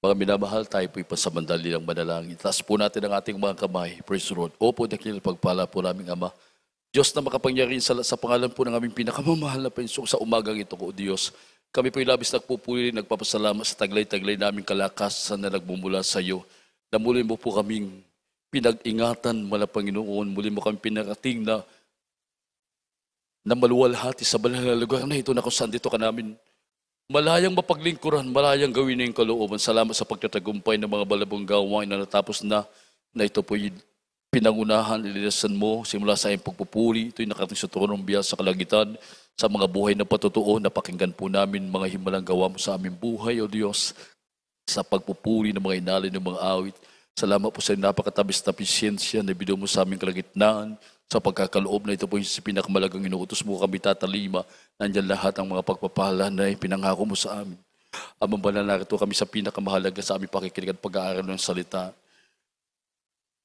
Mga minamahal, tayo po'y pasamandali ng manalangin. Taas po natin ang ating mga kamay. Praise the Lord. Opo, dakil pagpala po naming Ama. Diyos na makapangyarihan sa pangalan po ng aming pinakamamahal na pensyon sa umagang ito, O Diyos. Kami po'y labis nagpupuli, nagpapasalamat sa taglay-taglay naming kalakasan na nagmumula sa iyo. Na muli mo po kaming pinag-ingatan, mala Panginoon. Muli mo kami pinarating na maluwalhati sa banal na lugar na ito na kung saan dito ka namin malayang mapaglingkuran, malayang gawin na yung kalooban. Salamat sa pagtatagumpay ng mga balabong gawain na natapos na ito po'y pinangunahan, ililasan mo, simula sa iyong pagpupuri. Ito'y nakating sa tronong biyaya sa kalangitan, sa mga buhay na patotoo, napakinggan po namin mga himalang gawa mo sa aming buhay, O Diyos, sa pagpupuri ng mga inalay ng mga awit. Salamat po sa napakatabis na pisyensya na binuo mo sa aming kalagitnaan, sa pagkakaloob na ito po sa pinakamalagang inuutos mo kami tatalima. Nandiyan lahat ang mga pagpapala na pinangako mo sa amin. Amang banal, narito kami sa pinakamahalaga sa aming pakikinig at pag-aaral ng salita.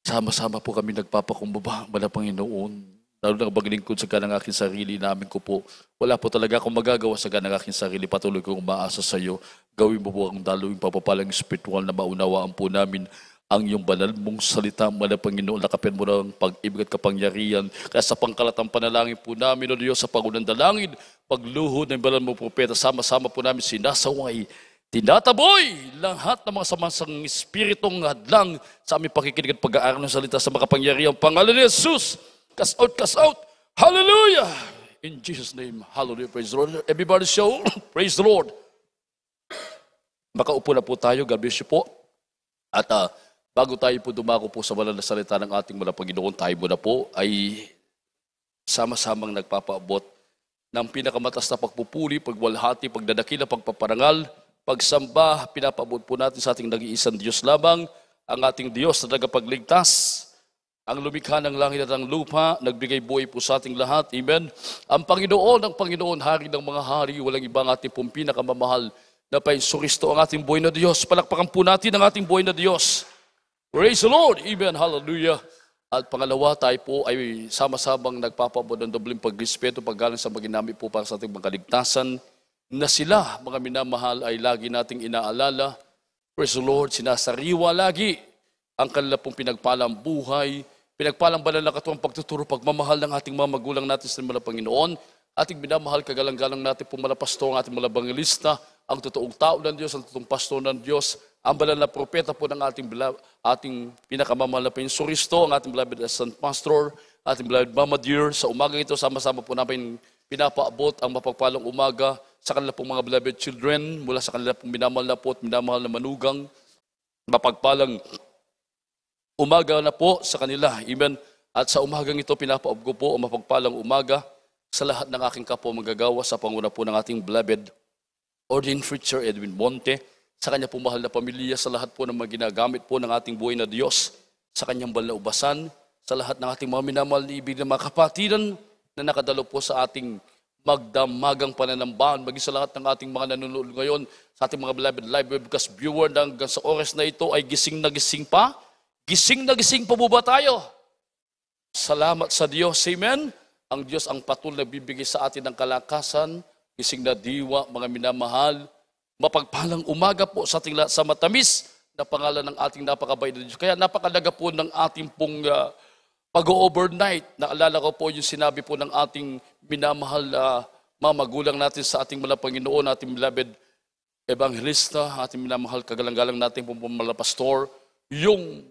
Sama-sama po kami nagpapakumbaba, Banal Panginoon. Lalo na paglingkod sa ganang aking sarili namin ko po. Wala po talaga akong magagawa sa ganang aking sarili. Patuloy kong umaasa sa iyo. Gawin mo po ang daluing papapalang espiritual na maunawaan po namin ang iyong banal mong salita, Banal Panginoon, lakapen mo ng pag-ibig at kapangyarihan. Kaya sa pangkalatang panalangin po namin, O Diyos, sa pangunang dalangin, pagluhod ng banal mong propeta, sama-sama po namin sinasaway, tinataboy lahat ng mga samasang espiritong hadlang sa aming pakikinig at pag-aaral ng salita sa makapangyarihan pangalan ni Jesus. Cast out, cast out. Hallelujah! In Jesus' name, hallelujah, praise the Lord. Everybody show, praise the Lord. Makaupo na po tayo, God bless you po. At bago tayo po dumako po sa banal na salita ng ating mga Panginoon, tayo muna po ay sama-samang nagpapaabot ng pinakamatas na pagpupuri, pagwalhati, pagdadakila, pagpaparangal, pagsamba. Pinapaabot po natin sa ating nag-iisang Diyos lamang, ang ating Diyos na tagapagligtas, ang lumikha ng langit at ang lupa, nagbigay buhay po sa ating lahat. Amen. Ang Panginoon, Hari ng mga hari, walang ibang ating pong pinakamamahal na Paisuristo, ang ating buhay na Diyos. Palakpakan po natin ang ating buhay na Diyos. Praise the Lord. Amen. Hallelujah. At pangalawa, tayo po ay sama-samang nagpapabot ng dobleng pagrespeto, paggalang sa maginami po para sa ating mga kaligtasan, na sila, mga minamahal, ay lagi nating inaalala. Praise the Lord. Sinasariwa lagi ang kanila pong pinagpalang buhay, pinagpalang banal na katuwang pagtuturo, pagmamahal ng ating mga magulang natin sa mga Panginoon, ating minamahal, kagalang-galang natin pong mga pastor, ang ating mga bangalista, ang totoong tao ng Diyos, ang totoong pastor ng Diyos, ang banal na propeta po ng ating pinakamamahal na Paisuristo, ang ating beloved Son Pastor, ating beloved Mama Dear. Sa umagang ito, sama-sama po namin pinapaabot ang mapagpalang umaga sa kanila pong mga beloved children, mula sa kanila pong minamahal na po at minamahal na manugang. Mapagpalang umaga na po sa kanila. Amen. At sa umagang ito, pinapaabot ko po ang mapagpalang umaga sa lahat ng aking kapwa magagawa sa panguna po ng ating beloved Ordained Preacher Edwin Monte, sa kanya po mahal na pamilya, sa lahat po ng mga ginagamit po ng ating buhay na Diyos, sa kanyang banal na ubasan, sa lahat ng ating mga minamahal na ibig na mga kapatiran na nakadalo po sa ating magdamagang pananambahan, maging sa lahat ng ating mga nanonood ngayon, sa ating mga beloved live webcast viewer na hanggang sa oras na ito ay gising na gising pa. Gising na gising pa po ba tayo? Salamat sa Diyos. Amen? Ang Diyos ang patuloy na bibigay sa atin ng kalakasan, gising na diwa, mga minamahal. Mapagpalang umaga po sa ating lahat sa matamis na pangalan ng ating napakabait na Diyos. Kaya napakalaga po ng ating pong pag-overnight. Naalala ko po yung sinabi po ng ating minamahal na mga magulang natin sa ating mga Panginoon, ating beloved evangelista, ating minamahal kagalang-galang natin pong mga pastor, yung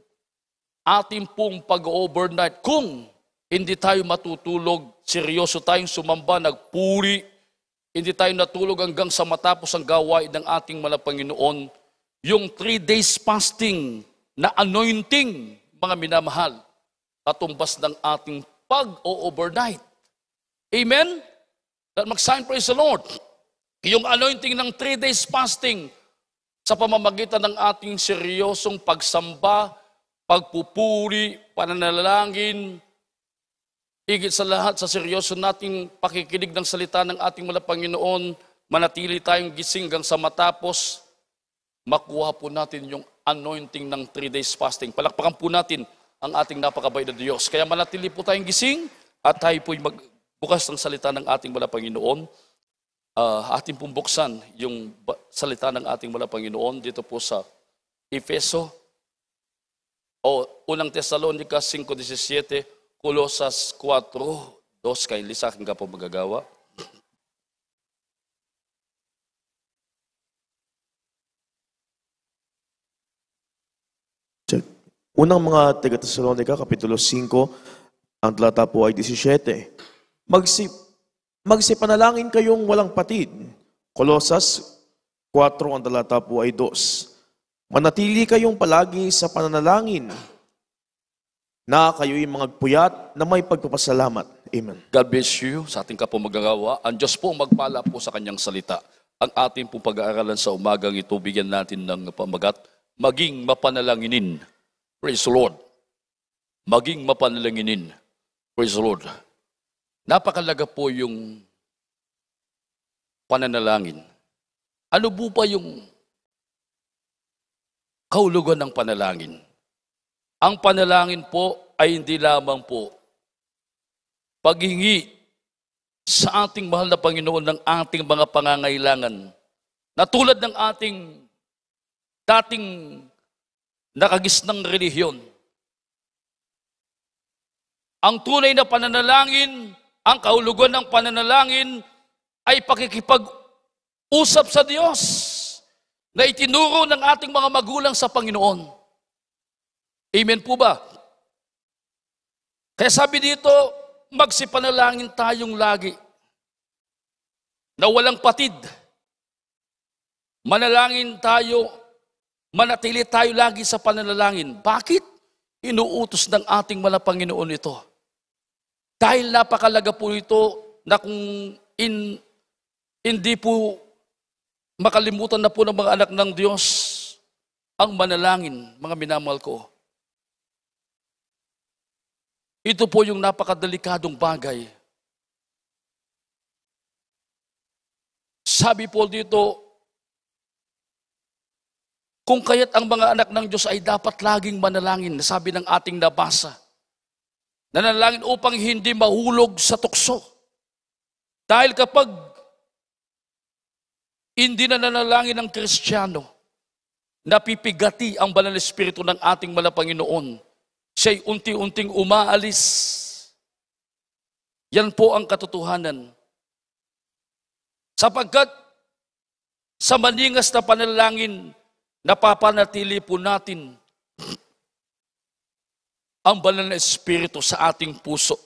ating pong pag-overnight, kung hindi tayo matutulog, seryoso tayong sumamba, nagpuri, hindi tayo natulog hanggang sa matapos ang gawain ng ating mga Panginoon, yung 3 days fasting na anointing, mga minamahal, katumbas ng ating pag-overnight. Amen? Mag-sign, praise the Lord. Yung anointing ng 3 days fasting sa pamamagitan ng ating seryosong pagsamba, pagpupuri, pananalangin, higit sa lahat sa seryoso nating pakikinig ng salita ng ating mga Panginoon, manatili tayong gising hanggang sa matapos, makuha po natin yung anointing ng 3 days fasting. Palakpakan po natin ang ating napakabait na Diyos. Kaya manatili po tayong gising at tayo po'y magbukas ng salita ng ating mga Panginoon. Ating pong buksan yung salita ng ating mga Panginoon dito po sa Efeso, o unang Tesalonica 5:17, Colosas 4:2, kay Lisa, kung ka po magagawa. Unang mga taga-Tesalonica, Kapitulo 5, ang talata po ay 17. Magsipanalangin kayong walang patid. Colosas 4, ang talata po ay 2. Manatili kayong palagi sa pananalangin na kayo'y magpuyat na may pagpapasalamat. Amen. God bless you sa ating kapamagagawa. Ang Diyos po magpala po sa kanyang salita. Ang ating pong pag-aaralan sa umagang ito, bigyan natin ng pamagat, maging mapanalanginin. Praise the Lord. Maging mapanalanginin. Praise the Lord. Napakalaga po yung pananalangin. Ano po ba yung kahulugan ng panalangin? Ang panalangin po ay hindi lamang po paghingi sa ating mahal na Panginoon ng ating mga pangangailangan na tulad ng ating dating nakagisnang relihiyon. Ang tunay na pananalangin, ang kahulugan ng pananalangin ay pakikipag-usap sa Diyos na itinuro ng ating mga magulang sa Panginoon. Amen po ba? Kaya sabi dito, magsipanalangin tayong lagi na walang patid. Manalangin tayo, manatili tayo lagi sa pananalangin. Bakit? Inuutos ng ating mga Panginoon ito. Dahil napakalaga po ito na kung hindi po makalimutan na po ng mga anak ng Diyos ang manalangin, mga minamahal ko. Ito po yung napakadelikadong bagay. Sabi po dito, kung kaya't ang mga anak ng Diyos ay dapat laging manalangin, sabi ng ating nabasa. Nanalangin upang hindi mahulog sa tukso. Dahil kapag hindi na nanalangin ng Kristiyano, napipigati ang banal na espiritu ng ating mga Panginoon. Siya'y unti-unting umaalis. Yan po ang katotohanan. Sapagkat sa maningas na panalangin, napapanatili po natin ang banal na espiritu sa ating puso.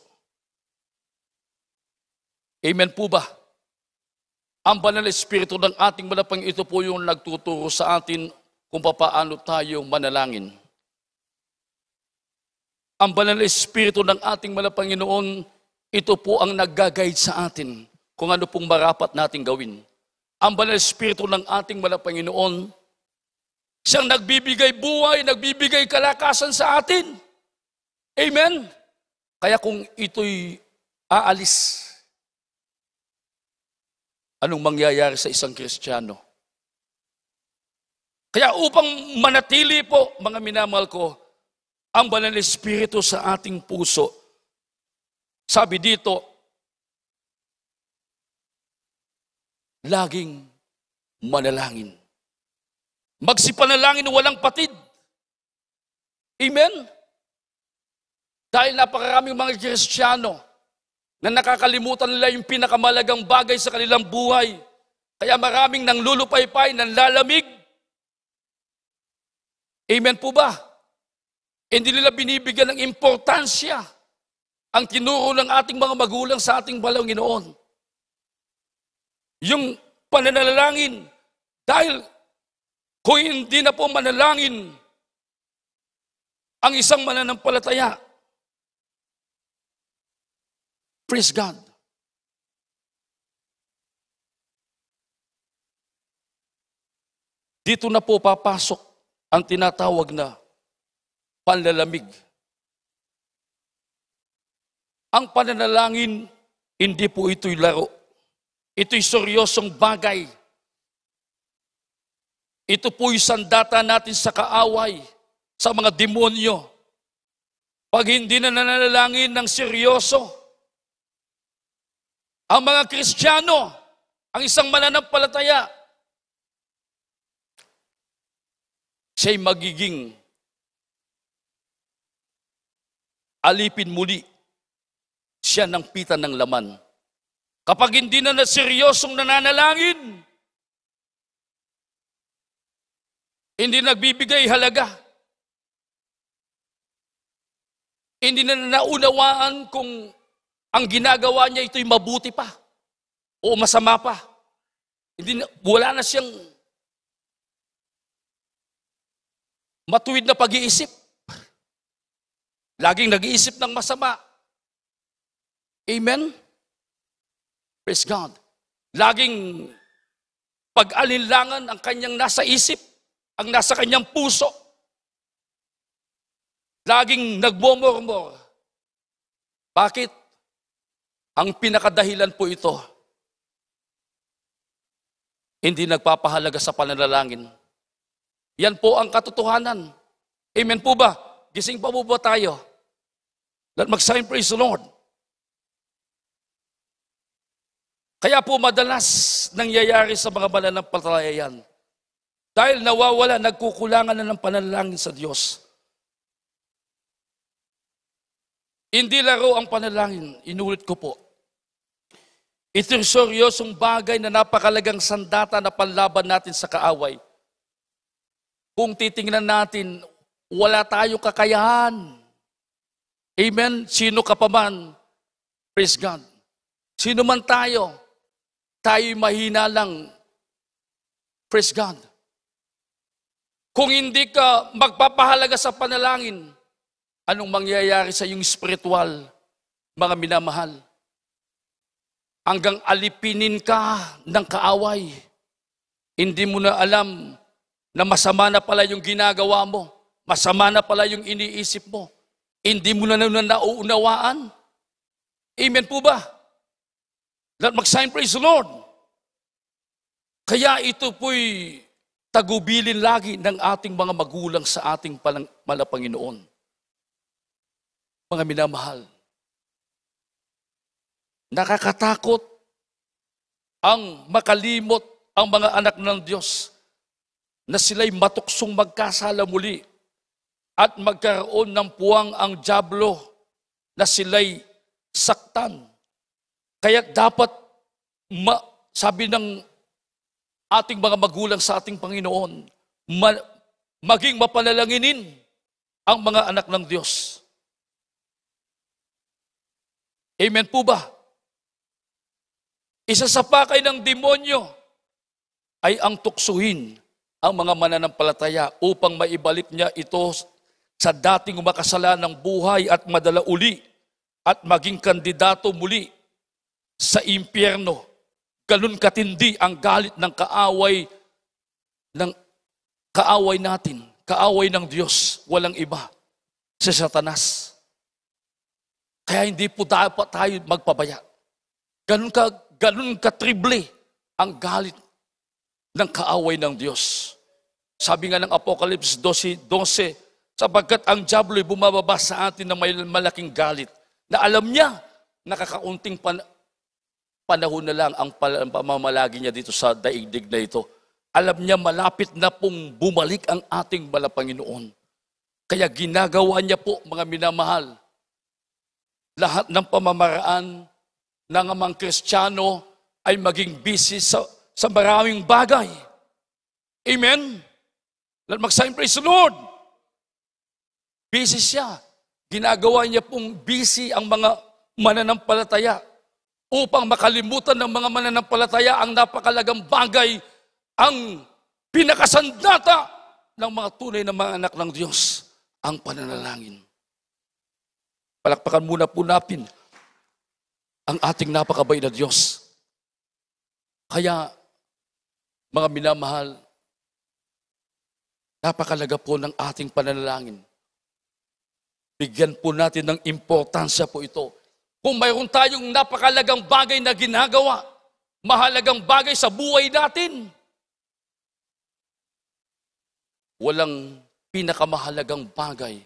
Amen po ba? Ang banal na espiritu ng ating malapang ito po yung nagtuturo sa atin kung paano tayo manalangin. Ang banal na espiritu ng ating Panginoon, ito po ang nag-guide sa atin kung ano pong marapat nating gawin. Ang banal na espiritu ng ating Panginoon, siyang nagbibigay buhay, nagbibigay kalakasan sa atin. Amen? Kaya kung ito'y aalis, anong mangyayari sa isang Kristiyano? Kaya upang manatili po, mga minamahal ko, ang banal na espiritu sa ating puso, sabi dito, laging manalangin. Magsipanalangin walang patid. Amen? Dahil napakaraming mga Kristiyano na nakakalimutan nila yung pinakamalagang bagay sa kanilang buhay. Kaya maraming nanglulupaypay, nanlalamig. Amen po ba? Hindi nila binibigyan ng importansya ang tinuro ng ating mga magulang sa ating Panginoon. Yung pananalangin, dahil kung hindi na po manalangin ang isang mananampalataya, praise God. Dito na po papasok ang tinatawag na panlalamig. Ang pananalangin, hindi po ito'y laro. Ito'y seryosong bagay. Ito po'y sandata natin sa kaaway, sa mga demonyo. Pag hindi na nananalangin ng seryoso, ang mga Kristiyano, ang isang mananampalataya, siya'y magiging alipin muli siya ng pita ng laman. Kapag hindi na seryosong nananalangin, hindi nagbibigay halaga, hindi na naunawaan kung ang ginagawa niya ito'y mabuti pa o masama pa. Wala na siyang matuwid na pag-iisip. Laging nag-iisip ng masama. Amen? Praise God. Laging pag-alinlangan ang kanyang nasa isip, ang nasa kanyang puso. Laging nagmomormor. Bakit? Ang pinakadahilan po ito, hindi nagpapahalaga sa pananalangin. Yan po ang katotohanan. Amen po ba? Gising pa po ba tayo? Let mag-sign, praise the Lord. Kaya po madalas nangyayari sa mga mananampalataya yan. Dahil nawawala, nagkukulangan na ng pananalangin sa Diyos. Hindi laro ang panalangin, inulit ko po. Ito'y seryosong bagay na napakalagang sandata na panlaban natin sa kaaway. Kung titingnan natin, wala tayong kakayahan. Amen? Sino ka pa man? Praise God. Sino man tayo, tayo'y mahina lang. Praise God. Kung hindi ka magpapahalaga sa panalangin, anong mangyayari sa iyong spiritual, mga minamahal? Hanggang alipinin ka ng kaaway. Hindi mo na alam na masama na pala yung ginagawa mo. Masama na pala yung iniisip mo. Hindi mo na nauunawaan. Amen po ba? Let mag-sign, praise the Lord. Kaya ito po'y tagubilin lagi ng ating mga magulang sa ating Panginoon. Mga minamahal, nakakatakot ang makalimot ang mga anak ng Diyos na sila'y matuksong magkasala muli at magkaroon ng puwang ang dyablo na sila'y saktan. Kaya dapat, sabi ng ating mga magulang sa ating Panginoon, maging mapanalanginin ang mga anak ng Diyos. Amen po ba? Isa sa pakay ng demonyo ay ang tuksuhin ang mga mananampalataya upang maibalik niya ito sa dating makasalanang buhay at madala uli at maging kandidato muli sa impyerno. Ganun katindi ang galit ng kaaway natin, kaaway ng Diyos, walang iba, si Satanas. Kaya hindi po dapat tayo magpabaya. Ganun katrible ang galit ng kaaway ng Diyos. Sabi nga ng Apocalypse 12, sapagkat ang diablo'y bumababa sa atin na may malaking galit, na alam niya, nakakaunting panahon na lang ang pamamalagi niya dito sa daigdig na ito. Alam niya malapit na pong bumalik ang ating Panginoon. Kaya ginagawa niya po, mga minamahal, lahat ng pamamaraan ng mga Kristiyano ay maging busy sa maraming bagay. Amen? Let mag-sign, praise the Lord. Busy siya. Ginagawa niya pong busy ang mga mananampalataya upang makalimutan ng mga mananampalataya ang napakalagang bagay, ang pinakasandata ng mga tunay na mga anak ng Diyos, ang pananalangin. Palakpakan muna po natin ang ating napakabay na Diyos. Kaya, mga minamahal, napakalaga po ng ating pananalangin. Bigyan po natin ng importansya po ito. Kung mayroon tayong napakalagang bagay na ginagawa, mahalagang bagay sa buhay natin, walang pinakamahalagang bagay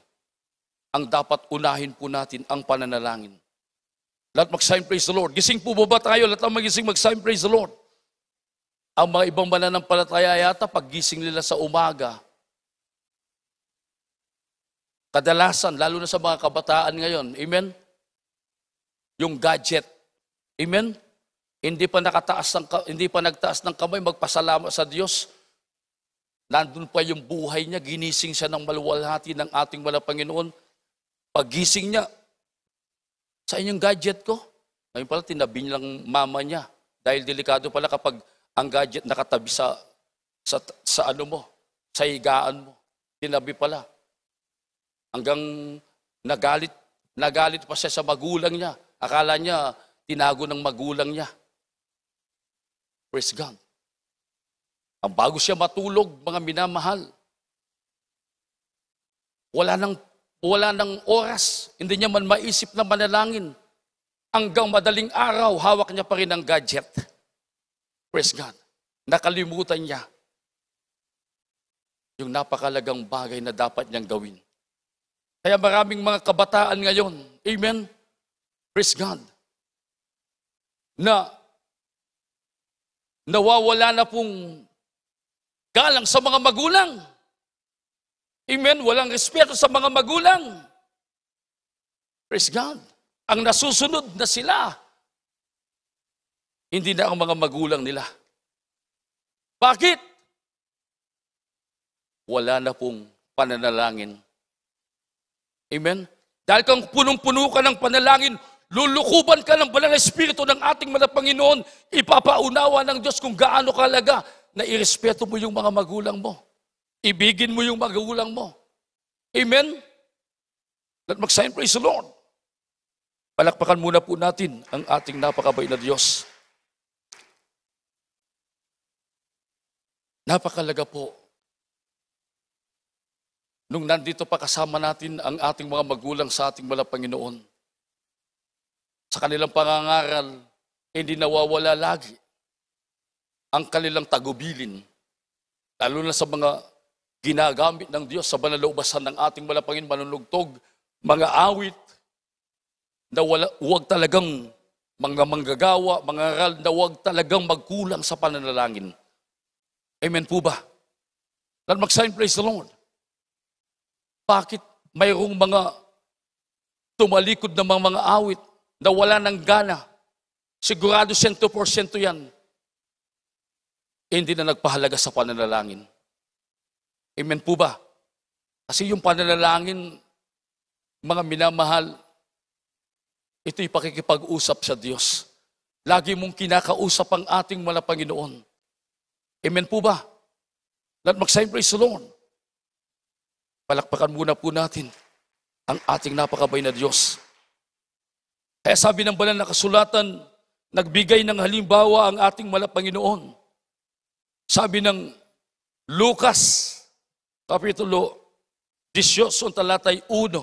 ang dapat unahin po natin ang pananalangin. Lahat mag-sign, praise the Lord. Gising po ba tayo? Lahat ang magising mag-sign, praise the Lord. Ang mga ibang mananampalataya yata, pag gising nila sa umaga, kadalasan, lalo na sa mga kabataan ngayon, amen? Yung gadget, amen? Hindi pa nagtaas ng kamay, magpasalamat sa Diyos. Nandun pa yung buhay niya, ginising siya ng maluwalhati ng ating walang Panginoon. Paggising niya, sa inyong gadget ko. Ngayon pala, tinabi niya lang mama niya. Dahil delikado pala kapag ang gadget nakatabi sa ano mo, sa higaan mo. Tinabi pala. Hanggang nagalit pa siya sa magulang niya. Akala niya, tinago ng magulang niya. Praise God. Ang bago siya matulog, mga minamahal. Wala nang oras. Hindi niya man maisip na manalangin. Hanggang madaling araw, hawak niya pa rin ang gadget. Praise God. Nakalimutan niya yung napakalagang bagay na dapat niyang gawin. Kaya maraming mga kabataan ngayon, amen? Praise God. Na nawawala na pong galang sa mga magulang. Amen? Walang respeto sa mga magulang. Praise God. Ang nasusunod na sila, hindi na ang mga magulang nila. Bakit? Wala na pong pananalangin. Amen? Dahil kung punong-puno ka ng panalangin, lulukuban ka ng banal na Espiritu ng ating mga Panginoon, ipapaunawa ng Diyos kung gaano kalaga na irespeto mo yung mga magulang mo. Ibigin mo yung magulang mo. Amen? Let mag-sign, praise the Lord. Palakpakan muna po natin ang ating napakabait na Diyos. Napakalaga po. Nung nandito pa kasama natin ang ating mga magulang sa ating mga Panginoon, sa kanilang pangangaral, hindi nawawala lagi ang kanilang tagubilin, lalo na sa mga ginagamit ng Diyos sa banal na ubasan ng ating mga Panginoon, manunugtog, mga awit, na huwag talagang mga manggagawa, mga aral, na huwag talagang magkulang sa pananalangin. Amen po ba? Let mag-sign, praise the Lord. Bakit mayroong mga tumalikod na mga awit na wala ng gana? Sigurado 100% yan. Hindi na nagpahalaga sa pananalangin. Amen po ba? Kasi yung pananalangin, mga minamahal, ito'y pakikipag-usap sa Diyos. Lagi mong kinakausap ang ating mga Panginoon. Amen po ba? Let mag-sign, praise the Lord. Palakpakan muna po natin ang ating napakabay na Diyos. Kaya sabi ng banal na kasulatan, nagbigay ng halimbawa ang ating mga Panginoon. Sabi ng Lucas, Kapitulo 18, talatay 1.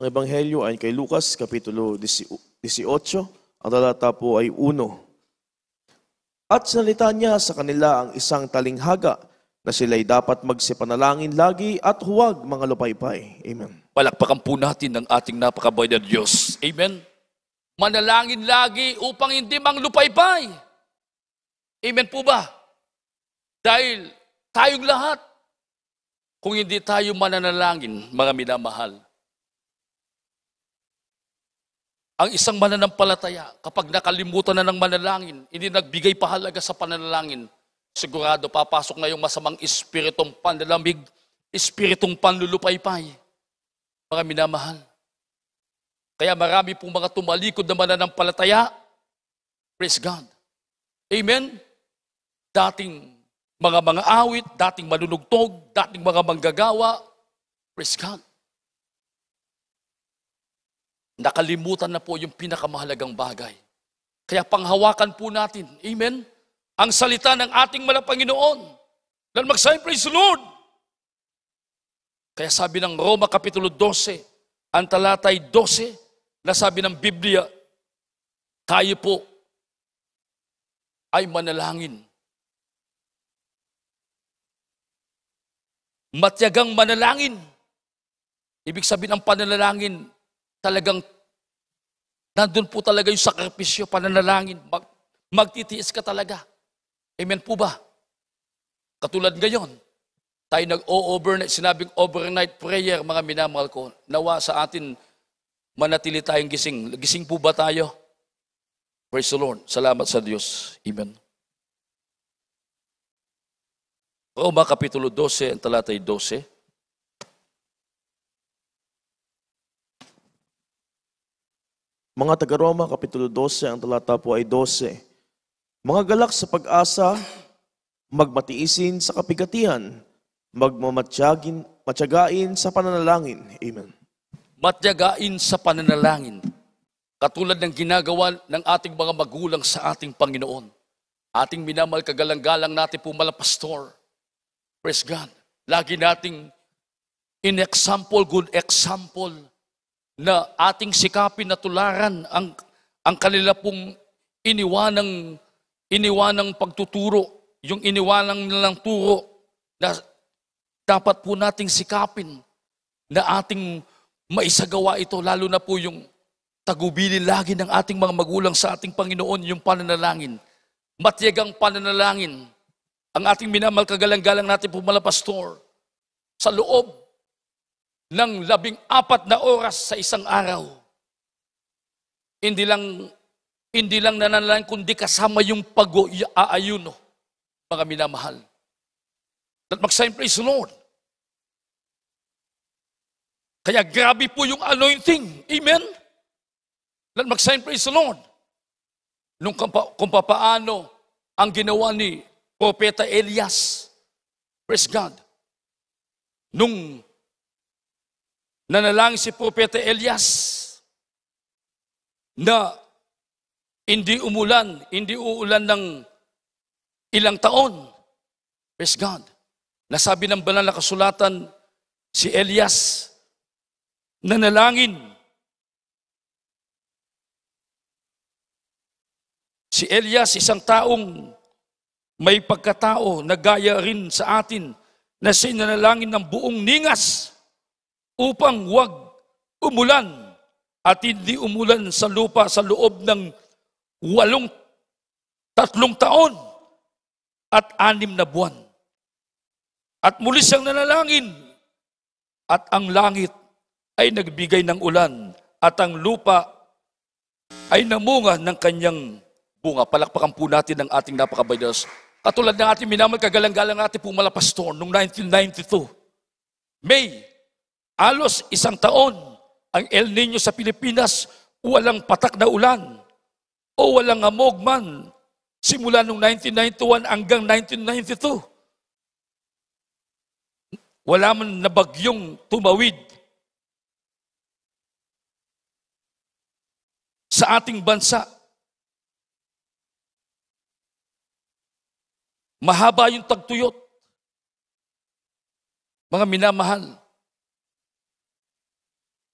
Ang Ebanghelyo ay kay Lucas, Kapitulo 18, ang talata po ay 1. At sinalita niya sa kanila ang isang talinghaga na sila'y dapat magsipanalangin lagi at huwag mga lupaypay. Amen. Palakpakan po natin ang ating napakabay na Diyos. Amen. Manalangin lagi upang hindi manglupaypay. Amen po ba? Dahil tayong lahat, kung hindi tayo mananalangin, mga minamahal, ang isang mananampalataya, kapag nakalimutan na ng manalangin, hindi nagbigay pahalaga sa pananalangin, sigurado papasok na yung masamang espiritong panlalamig, espiritong panlulupaypay. Mga minamahal. Kaya marami pong mga tumalikod na mananampalataya. Praise God. Amen? Dating mga awit, dating manunugtog, dating mga manggagawa. Praise God. Nakalimutan na po yung pinakamahalagang bagay. Kaya panghawakan po natin, amen, ang salita ng ating mga Panginoon. Dahil mag-sign, praise the Lord. Kaya sabi ng Roma Kapitulo 12, ang talatay 12, na sabi ng Biblia, tayo po ay manalangin. Matyagang manalangin. Ibig sabihin ng pananalangin, talagang nandun po talaga yung sakripisyo, pananalangin. magtitiis ka talaga. Amen po ba? Katulad ngayon, tayo nag-overnight, sinabing overnight prayer, mga minamahal ko. Nawa sa atin, manatili tayong gising. Gising po ba tayo? Praise the Lord. Salamat sa Diyos. Amen. Roma Kapitulo 12, ang talatay 12. Mga taga-Roma, Kapitulo 12, ang talata po ay 12. Mga galak sa pag-asa, magmatiisin sa kapigatian, matiyagain sa pananalangin. Amen. Matiyagain sa pananalangin. Katulad ng ginagawa ng ating mga magulang sa ating Panginoon. Ating minamahal kagalang-galang natin po pastor. Praise God. Lagi nating good example na ating sikapin na tularan ang kanila pong iniwanang pagtuturo, yung iniwanang nilang turo na dapat po nating sikapin na ating maisagawa ito, lalo na po yung tagubilin lagi ng ating mga magulang sa ating Panginoon, yung pananalangin. Matiyagang pananalangin. Ang ating minamahal kagalang-galang natin po pastor, sa loob ng 14 na oras sa isang araw. Hindi lang nananalangin, kundi kasama yung pag-aayuno, mga minamahal. At mag-sign praise the Lord. Kaya grabe po yung anointing. Amen? At mag-sign praise the Lord. Kung papaano ang ginawa ni Propeta Elias. Praise God. Nung nanalangin si Propeta Elias na hindi uulan ng ilang taon. Praise God. Nasabi ng banal na kasulatan, si Elias nanalangin. Si Elias, isang taong may pagkatao na gaya rin sa atin na sinanalangin ng buong ningas upang huwag umulan at hindi umulan sa lupa sa loob ng 3 taon at 6 na buwan. At muli siyang nanalangin at ang langit ay nagbigay ng ulan at ang lupa ay namunga ng kanyang bunga. Palakpakan po natin ang ating napakabaydas. Katulad ng ating minamahal kagalang-galang natin po pastor noong 1992. May halos 1 taon ang El Nino sa Pilipinas, walang patak na ulan o walang amog man simula noong 1991 hanggang 1992. Wala man na bagyong tumawid sa ating bansa. Mahaba yung tagtuyot. Mga minamahal.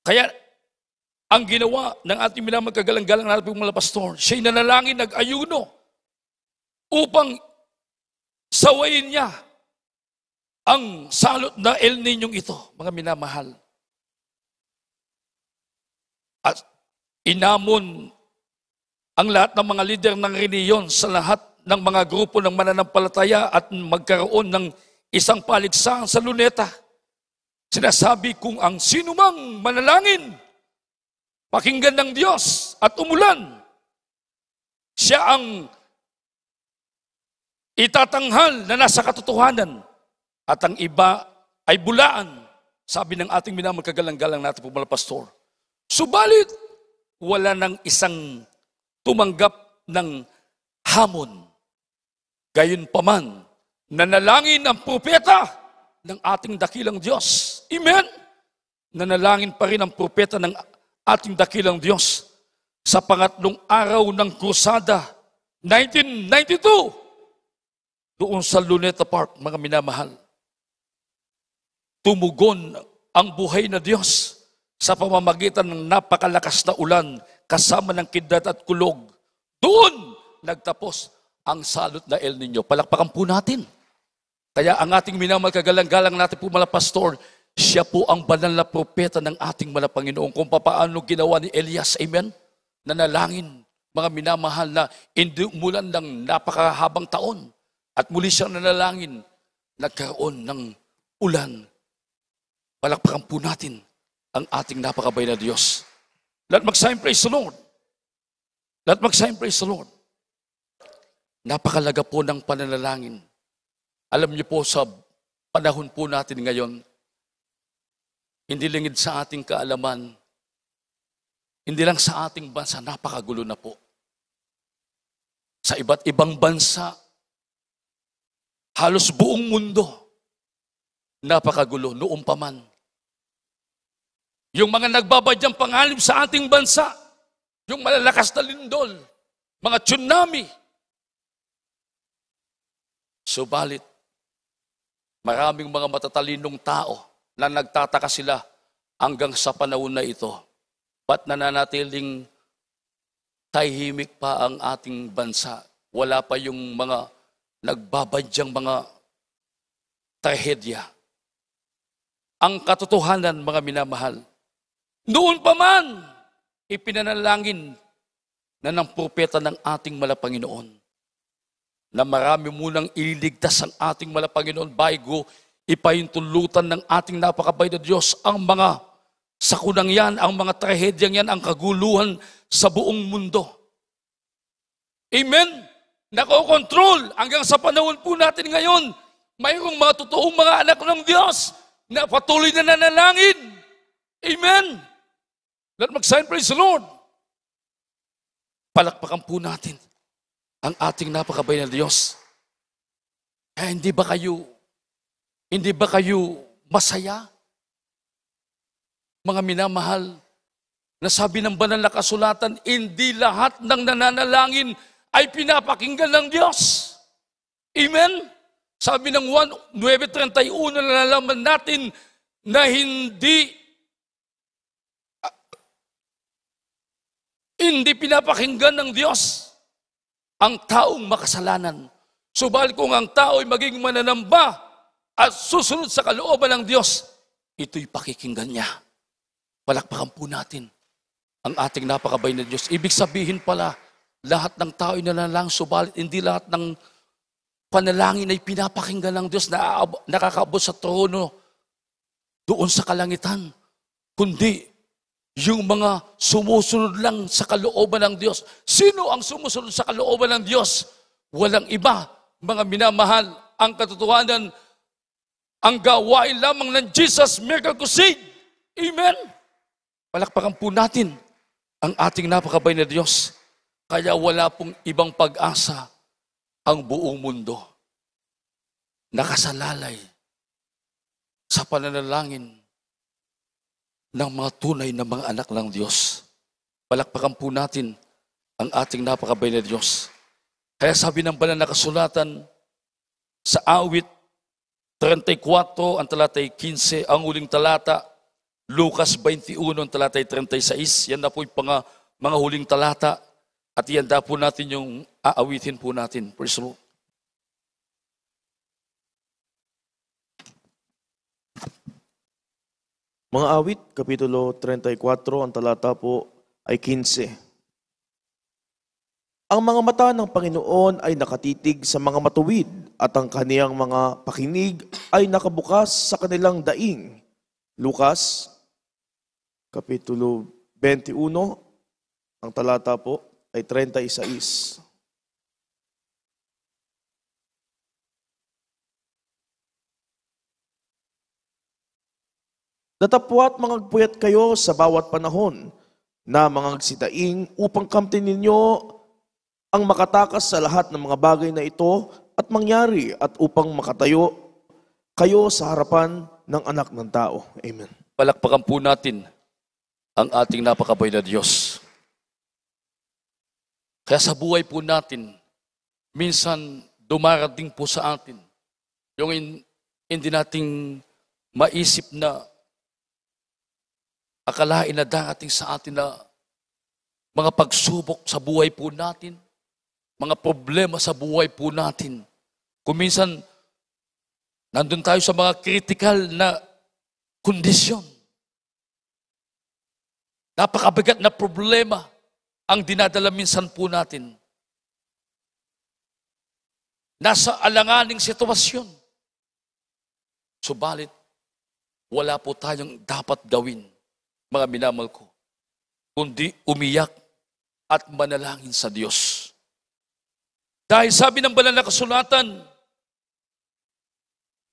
Kaya, ang ginawa ng ating minamahal kagalang-galang natin mga pastor, siya'y nanalangin, nag-ayuno upang sawayin niya ang salot na El Niñong ito, mga minamahal. At inamon ang lahat ng mga lider ng reliyon sa lahat ng mga grupo ng mananampalataya at magkaroon ng isang paligsahan sa Luneta. Sinasabi kung ang sinumang manalangin, pakinggan ng Diyos at umulan, siya ang itatanghal na nasa katotohanan at ang iba ay bulaan, sabi ng ating minamahal kagalang-galang natin po pastor. Subalit, wala nang isang tumanggap ng hamon. Gayunpaman, nanalangin ang propeta ng ating dakilang Diyos. Amen? Nanalangin pa rin ang propeta ng ating dakilang Diyos sa pangatlong araw ng krusada, 1992, doon sa Luneta Park, mga minamahal. Tumugon ang buhay na Diyos sa pamamagitan ng napakalakas na ulan kasama ng kidlat at kulog. Doon nagtapos ang salot na El Niño. Palakpakan po natin. Kaya ang ating minamahal kagalang-galang natin po pastor, siya po ang banal na propeta ng ating Panginoon kung paano ginawa ni Elias. Amen? Nanalangin mga minamahal, na hindi umulan ng napakahabang taon at muli siyang nanalangin, nagkaroon ng ulan. Palakpakan po natin ang ating napakabay na Diyos. Let mag-sign praise the Lord. Let mag-sign praise the Lord. Napakalaga po ng pananalangin. Alam niyo po, sa panahon po natin ngayon, hindi lingid sa ating kaalaman, hindi lang sa ating bansa, napakagulo na po. Sa iba't ibang bansa, halos buong mundo, napakagulo noong pa man. Yung mga nagbabadyang panganib sa ating bansa, yung malalakas na lindol, mga tsunami. Subalit, maraming mga matatalinong tao na nagtataka sila hanggang sa panahon na ito. Ba't nananatiling tahimik pa ang ating bansa? Wala pa yung mga nagbabadyang mga trahedya. Ang katotohanan, mga minamahal, noon pa man, ipinanalangin na ng propeta ng ating Malapanginoon na marami munang ililigtas ang ating Malapanginoon bago ipahintulutan ng ating napakabay na Diyos ang mga sakunang yan, ang mga trahedyang yan, ang kaguluhan sa buong mundo. Amen? Nakokontrol hanggang sa panahon po natin ngayon. Mayroong mga totoong mga anak ng Diyos na patuloy na nanalangin. Amen? Let mag-sign praise the Lord. Palakpakan po natin ang ating napakabay na Diyos. Hindi ba kayo masaya? Mga minamahal, na sabi ng banal na kasulatan, hindi lahat ng nananalangin ay pinapakinggan ng Diyos. Amen? Sabi ng 9:31, nalalaman natin na hindi pinapakinggan ng Diyos ang taong makasalanan. Subalit kung ang tao ay maging mananamba at susunod sa kalooban ng Diyos, ito'y pakikinggan niya. Palakpakan po natin ang ating napakabay na Diyos. Ibig sabihin pala, lahat ng tao ay nanalangin, subalit hindi lahat ng panalangin ay pinapakinggan ng Diyos na nakakaabot sa trono doon sa kalangitan, kundi yung mga sumusunod lang sa kalooban ng Diyos. Sino ang sumusunod sa kalooban ng Diyos? Walang iba, mga minamahal, ang katotohanan, ang gawain lamang ng Jesus Miracle Crusade. Amen? Palakpakan po natin ang ating napakabay na Diyos. Kaya wala pong ibang pag-asa ang buong mundo. Nakasalalay sa pananalangin ng mga tunay na mga anak ng Diyos. Palakpakan po natin ang ating napakabay na Diyos. Kaya sabi ng banal na kasulatan sa awit 34, ang talatay 15, ang uling talata, Lucas 21, ang talatay 36, yan na po yung mga huling talata, at yan na po natin yung aawitin po natin. Praise the Lord. Mga awit, Kapitulo 34, ang talata po ay 15. Ang mga mata ng Panginoon ay nakatitig sa mga matuwid at ang kaniyang mga pakinig ay nakabukas sa kanilang daing. Lucas, Kapitulo 21, ang talata po ay 36. Datapwat mangagpuyat kayo sa bawat panahon na mangagsidaing upang kamtin ninyo ang makatakas sa lahat ng mga bagay na ito at mangyari at upang makatayo kayo sa harapan ng anak ng tao. Amen. Palakpakan po natin ang ating napakabay na Diyos. Kaya sa buhay po natin, minsan dumarating po sa atin yung hindi nating maisip na akalain na darating sa atin na mga pagsubok sa buhay po natin, mga problema sa buhay po natin. Kung minsan, nandun tayo sa mga critical na kondisyon. Napakabigat na problema ang dinadala minsan po natin. Nasa alanganing sitwasyon. Subalit, wala po tayong dapat gawin, mga minamahal ko, kundi umiyak at manalangin sa Diyos. Dahil sabi ng banal na kasulatan,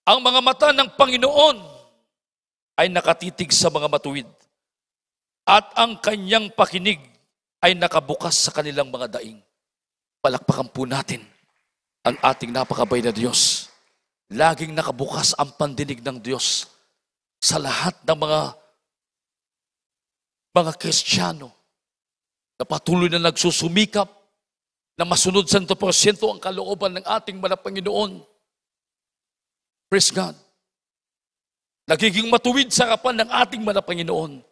ang mga mata ng Panginoon ay nakatitig sa mga matuwid at ang kanyang pakinig ay nakabukas sa kanilang mga daing. Palakpakan po natin ang ating napakabay na Diyos. Laging nakabukas ang pandinig ng Diyos sa lahat ng mga Kristiyano na patuloy na nagsusumikap na masunod 100% ang kalooban ng ating mga Panginoon. Praise God. Nagiging matuwid sa harapan ng ating mga Panginoon.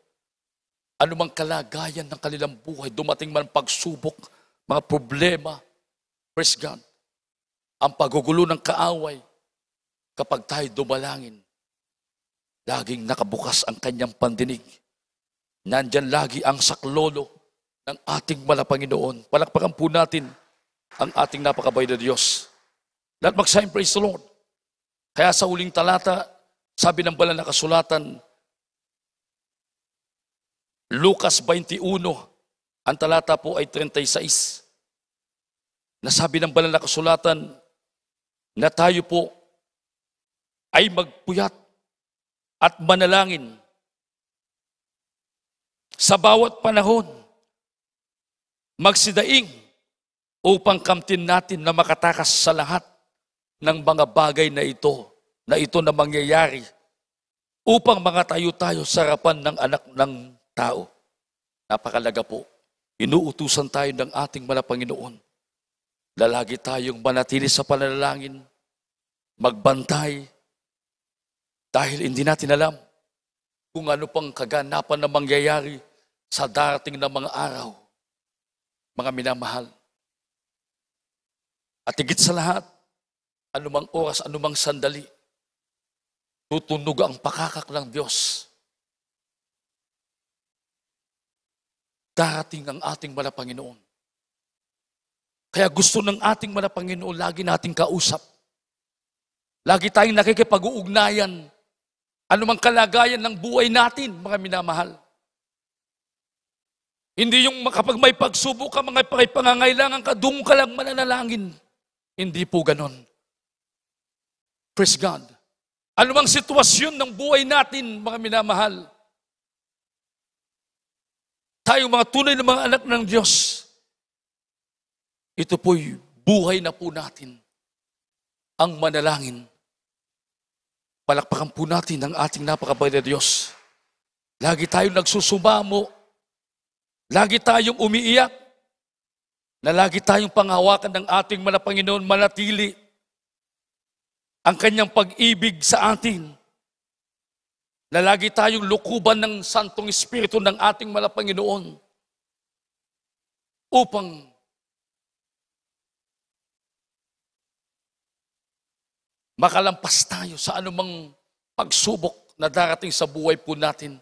Anumang kalagayan ng kanilang buhay, dumating man pagsubok, mga problema, praise God, ang pagugulo ng kaaway, kapag tayo dumalangin, laging nakabukas ang kanyang pandinig. Nandyan lagi ang saklolo ng ating mga Panginoon. Palakpakan po natin ang ating napakabay na Diyos. Lahat magsayin, praise the Lord. Kaya sa huling talata, sabi ng banal na kasulatan, Lucas 21, ang talata po ay 36. Nasabi ng banal na kasulatan na tayo po ay magpuyat at manalangin sa bawat panahon, magsidaing upang kamtin natin na makatakas sa lahat ng mga bagay na ito na mangyayari upang mga tayo sa harapan ng anak ng tao. Napakalaga po. Inuutusan tayo ng ating mga Panginoon. Lalagi tayong manatili sa panalangin, magbantay, dahil hindi natin alam kung ano pang kaganapan na mangyayari sa darating na mga araw, mga minamahal. At higit sa lahat, anumang oras, anumang sandali, tutunog ang pakakak ng Diyos. Darating ang ating mga Panginoon. Kaya gusto ng ating mga Panginoon, lagi nating kausap. Lagi tayong nakikipag-uugnayan. Anumang kalagayan ng buhay natin, mga minamahal. Hindi yung kapag may pagsubok ka, mga pangangailangan ka, doon ka lang mananalangin. Hindi po ganon. Praise God. Anumang sitwasyon ng buhay natin, mga minamahal, tayong mga tunay na mga anak ng Diyos, ito po'y buhay na po natin ang manalangin. Palakpakan po natin ang ating napakabay na Diyos. Lagi tayong nagsusumamo, lagi tayong umiiyak, na lagi tayong panghawakan ng ating mga Panginoon, manatili ang kanyang pag-ibig sa atin, na lagi tayong lukuban ng Santong Espiritu ng ating mga Panginoon upang makalampas tayo sa anumang pagsubok na darating sa buhay po natin.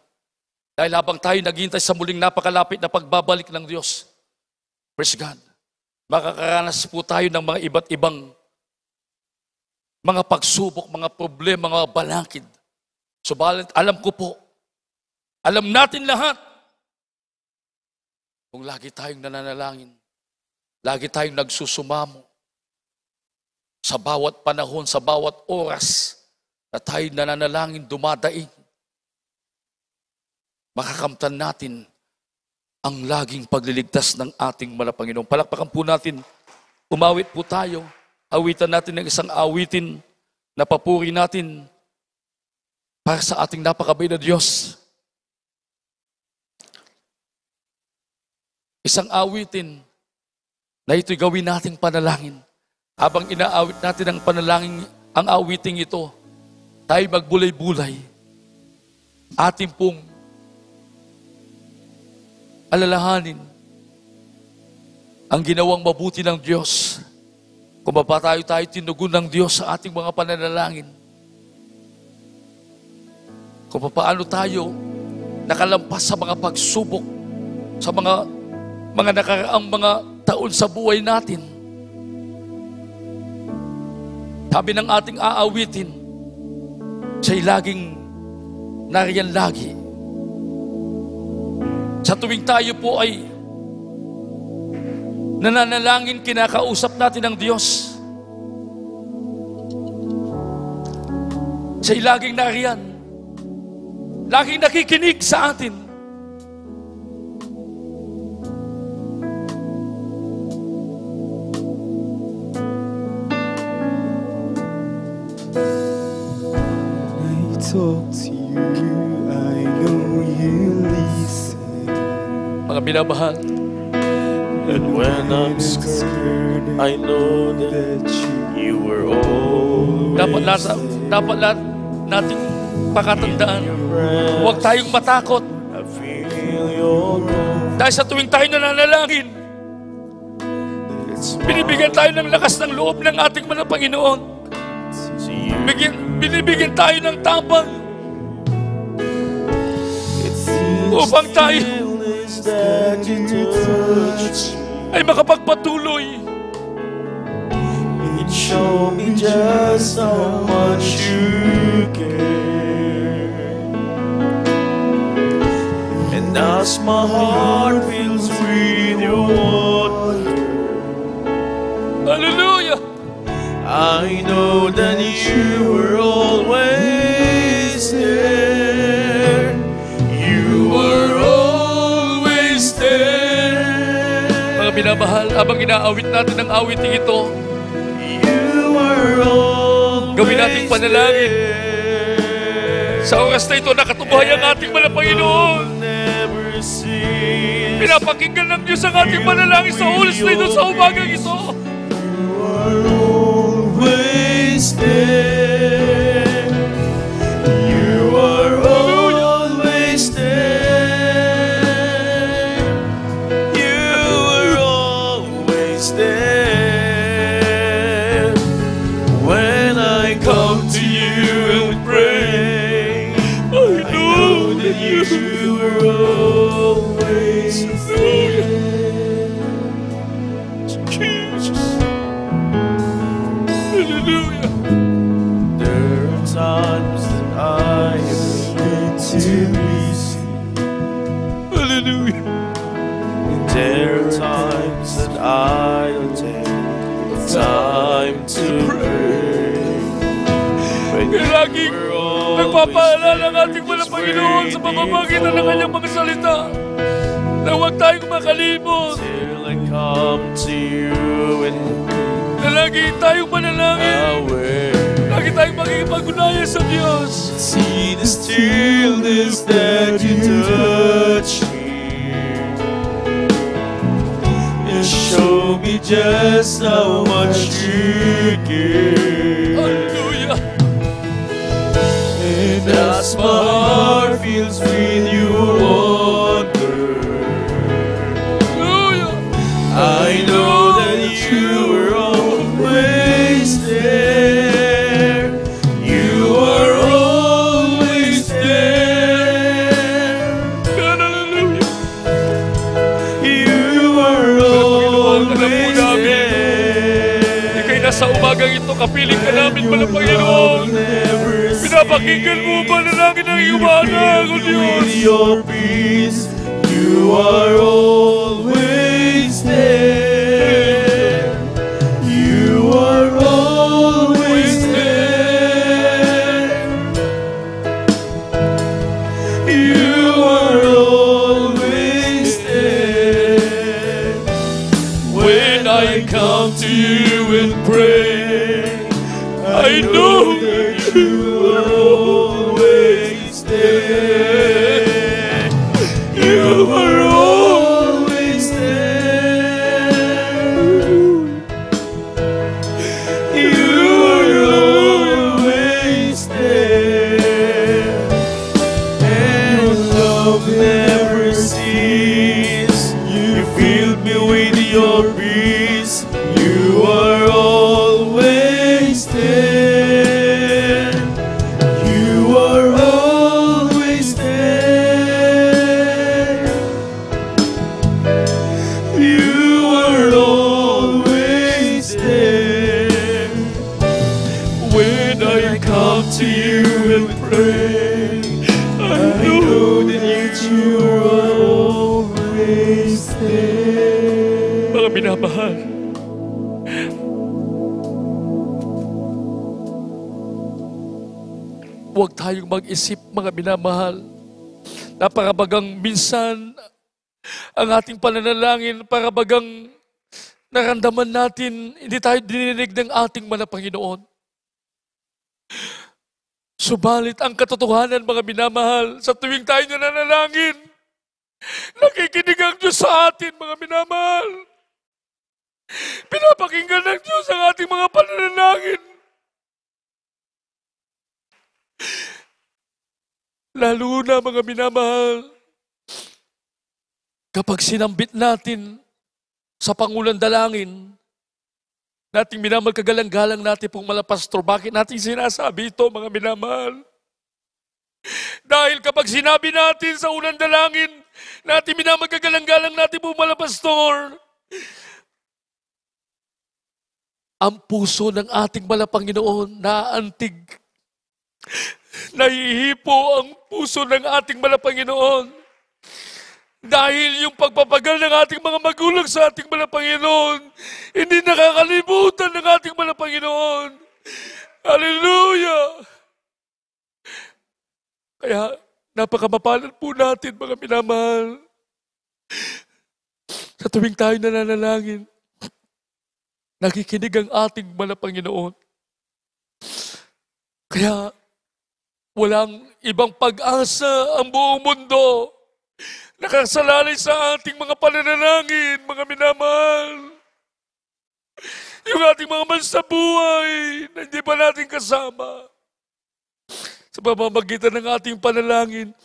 Dahil habang tayo naghihintay sa muling napakalapit na pagbabalik ng Diyos, praise God, makakaranas po tayo ng mga iba't ibang mga pagsubok, mga problema, mga balakid. Subalit, alam ko po, alam natin lahat, kung lagi tayong nananalangin, lagi tayong nagsusumamo, sa bawat panahon, sa bawat oras na tayo nananalangin, dumadaing, makakamtan natin ang laging pagliligtas ng ating mga Panginoon. Palakpakan po natin, umawit po tayo, awitan natin ng isang awitin na papuri natin para sa ating napakabay na Diyos. Isang awitin na ito'y gawin nating panalangin. Habang inaawit natin ang panalangin, ang awiting ito, tayo magbulay-bulay. Ating pong alalahanin ang ginawang mabuti ng Diyos. Kung ba tayo tinugon ng Diyos sa ating mga pananalangin. Kung paano tayo nakalampas sa mga pagsubok, sa mga mga nakaraang mga taon sa buhay natin. Sabi ng ating aawitin, siya'y laging nariyan lagi. Sa tuwing tayo po ay nananalangin, kinakausap natin ang Diyos, siya'y laging nariyan, laging nakikinig sa atin. Talk to you, I know you listen. Mga binabahal, And when I'm scared, I know that you were always dapat lahat nating pakatandaan, huwag tayong matakot. I feel your love. Dahil sa tuwing tayo nananalangin, It's binibigyan tayo ng lakas ng loob ng ating mga Panginoon. see you. Binibigyan tayo ng tapang It's the upang tayo stillness that you touch. ay makapagpatuloy. It showed me just how much you care. And as my heart fills with your wonder, Hallelujah! I know that you were always there. You were always there. Mga binamahal, habang inaawit natin ang awiting ito, You were always gawin nating panalangin. there. Sa oras na ito, nakatubuhay ang ating mga Panginoon. Never cease. Pinapakinggan ng Diyos ang ating panalangin sa oras na ito, sa umagang ito. You are always there. You are always there. You are always there. When I come to you and pray, I know that you are always there. Jesus. Hallelujah. There are times that I need to be seen. Hallelujah. There are times that I'll take time to pray. When Kaya laging we're always nagpapaalala ng ating mga Panginoon sa pamamagitan ng kanyang mga salita na huwag tayong makalimot, till I come to you and na lagi tayong manalangin, away. lagi tayong makikipag-ugnayan sa Diyos. See the stillness that you touch me, and show me just how much you care. Hallelujah. And as my heart feels with your wonder, Hallelujah. I know that you are always there. You are always there. Hallelujah. You are always there. Ika'y nasa umagang ito, kapiling ka namin, mga Panginoon. Pinapakinggan mo ba na langit ng iyong anak, O Diyos? With your peace, you are always there. You are always there. You are always there. When I come to you and pray, I know that you are always there. You are always there. You are always there. And love never ceases. You filled me with your peace. You are always there. You are always there. will pray. I know that you are always there. Mga minamahal, huwag tayong mag-isip, mga minamahal. Napakabagang minsan ang ating pananalangin, para bagang naramdaman natin, hindi tayo dininig ng ating mga Panginoon. Subalit ang katotohanan, mga minamahal, sa tuwing tayo nananalangin, nakikinig ang Diyos sa atin, mga minamahal. Pinapakinggan ng Diyos ang ating mga pananalangin. Lalo na, mga minamahal, kapag sinambit natin sa Pangulang Dalangin, nating minamahal, kagalang-galang natin pong malapastor. Bakit natin sinasabi ito, mga minamahal? Dahil kapag sinabi natin sa unang dalangin, natin minamahal, kagalang-galang natin pong malapastor, ang puso ng ating Panginoon naantig. Nahihipo ang puso ng ating Panginoon. Dahil yung pagpapagal ng ating mga magulang sa ating Panginoon, hindi nakakalimutan ng ating Panginoon. Hallelujah! Kaya napakamapalad po natin, mga minamahal, sa tuwing tayo nananalangin, nakikinig ang ating Panginoon. Kaya walang ibang pag-asa ang buong mundo nakasalalay sa ating mga pananalangin, mga minamahal. Yung ating mga mahal sa buhay na hindi pa natin kasama. Sa pamamagitan ng ating panalangin,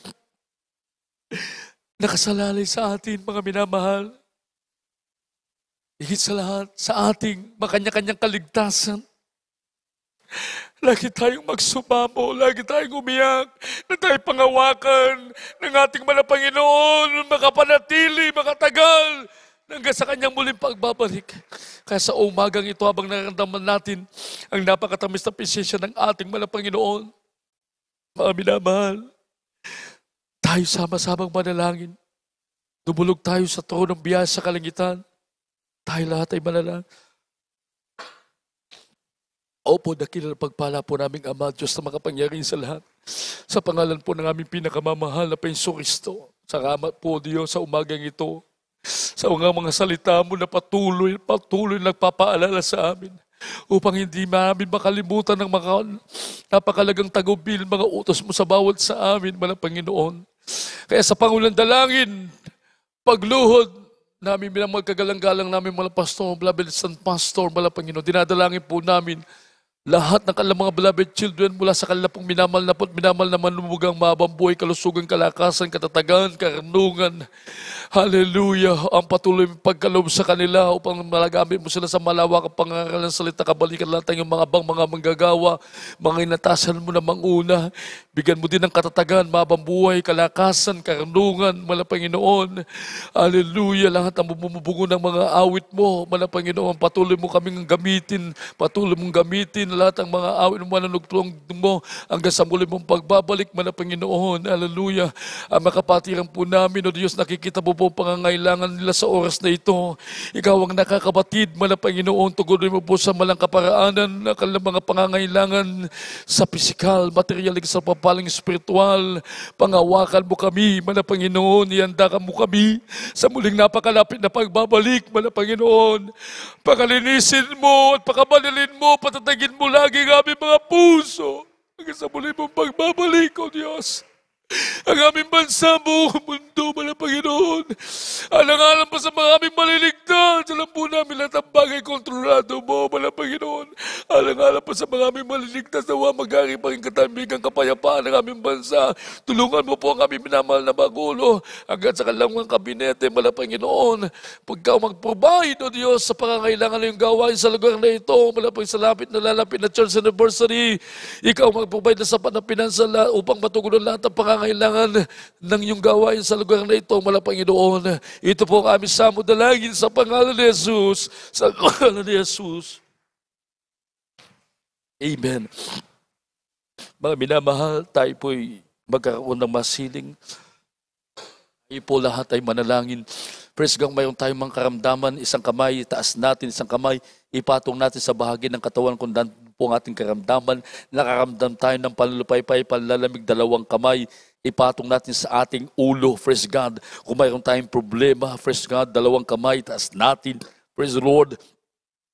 nakasalalay sa atin, mga minamahal. Higit sa lahat, sa ating makanya-kanyang kaligtasan. Lagi tayong magsumamo, lagi tayong umiyak, na tayo pangawakan ng ating Panginoon, makapanatili, makatagal, hanggang sa kanyang muling pagbabalik. Kaya sa umagang ito, habang nararamdaman natin ang napakatamis na presensya ng ating Panginoon, mga minamahal, tayo sama-samang manalangin. Dumulog tayo sa tronong biyaya sa kalangitan. Tayo lahat ay manalangin. Opo, dakil na pagpala po naming Ama, Diyos na makapangyarihan sa lahat. Sa pangalan po ng aming pinakamamahal na Panginoong Kristo. Salamat po, Diyos, sa umagang ito. Sa mga salita mo na patuloy nagpapaalala sa amin. Upang hindi namin makalimutan ng mga napakalagang tagubil, mga utos mo sa bawat sa amin, mga Panginoon. Kaya sa Pangulang Dalangin, pagluhod, namin minamagkagalang-galang namin mga pastor, beloved son pastor, mga Panginoon. Dinadalangin po namin lahat ng kanilang mga beloved children mula sa kanilang pong minamal na manumugang mabambuhay, kalusugan, kalakasan, katatagan, karunungan. Hallelujah! Ang patuloy pagkaloob sa kanila upang malagamit mo sila sa malawak ang pangangalan salita, kabalikan lahat ng mga manggagawa, mga inatasan mo na manguna. Bigyan mo din ng katatagan, mabambuhay, kalakasan, karunungan, mga Panginoon. Hallelujah! Lahat ang bumubugo ng mga awit mo, mga Panginoon. Patuloy mo kaming gamitin, patuloy mong gamitin lahat ang mga awit mo, mananugtong mo hanggang sa muli mong pagbabalik, mga Panginoon. Hallelujah! Ang makapatiran po namin, O Diyos, nakikita mo po pangangailangan nila sa oras na ito. Ikaw ang nakakabatid, mga Panginoon. Tugunin mo po sa malang kaparaanan na kanilang mga pangangailangan sa pisikal, materialig, sa papaling spiritual. Pangawakan mo kami, mga Panginoon. Iandakan mo kami sa muling napakalapit na pagbabalik, mga Panginoon. Pakalinisin mo at pakabalilin mo, patatagin mo lagi ang aming mga puso hanggang sa muling mong pagbabalik, O Diyos. Ang aming bansa, buong mundo, mga Panginoon. Alang-alang pa sa mga aming maliligtas. Alam po namin lahat ang bagay kontrolado mo, mga Panginoon. Alang-alang pa sa mga aming maliligtas na mag-ari pa rin katamigang kapayapaan ng aming bansa. Tulungan mo po ang aming minamahal na Pangulo hanggang sa kanilang mga kabinete, mga Panginoon. Pagka mag-provide, O Diyos, sa pangangailangan ng gawain sa lugar na ito, mga Panginoon, sa lalapit na church anniversary, ikaw mag-provide na sapat na pinansa upang matugunan lahat ang pangangailangan ng iyong gawain sa lugar na ito, mga Panginoon. Ito po ang aming samudalangin sa pangalan ni Jesus. Sa pangalan ni Jesus. Amen. Mga minamahal, tayo po'y magkaroon ng masiling. Tayo po lahat ay manalangin. Praise God, mayroon tayong mga karamdaman, isang kamay, taas natin, isang kamay, ipatong natin sa bahagi ng katawan kung dan po ang ating karamdaman. Nakaramdam tayo ng panlulupaypay, panlalamig, dalawang kamay, ipatong natin sa ating ulo. Praise God. Kung mayroon tayong problema, praise God, dalawang kamay, taas natin. Praise the Lord.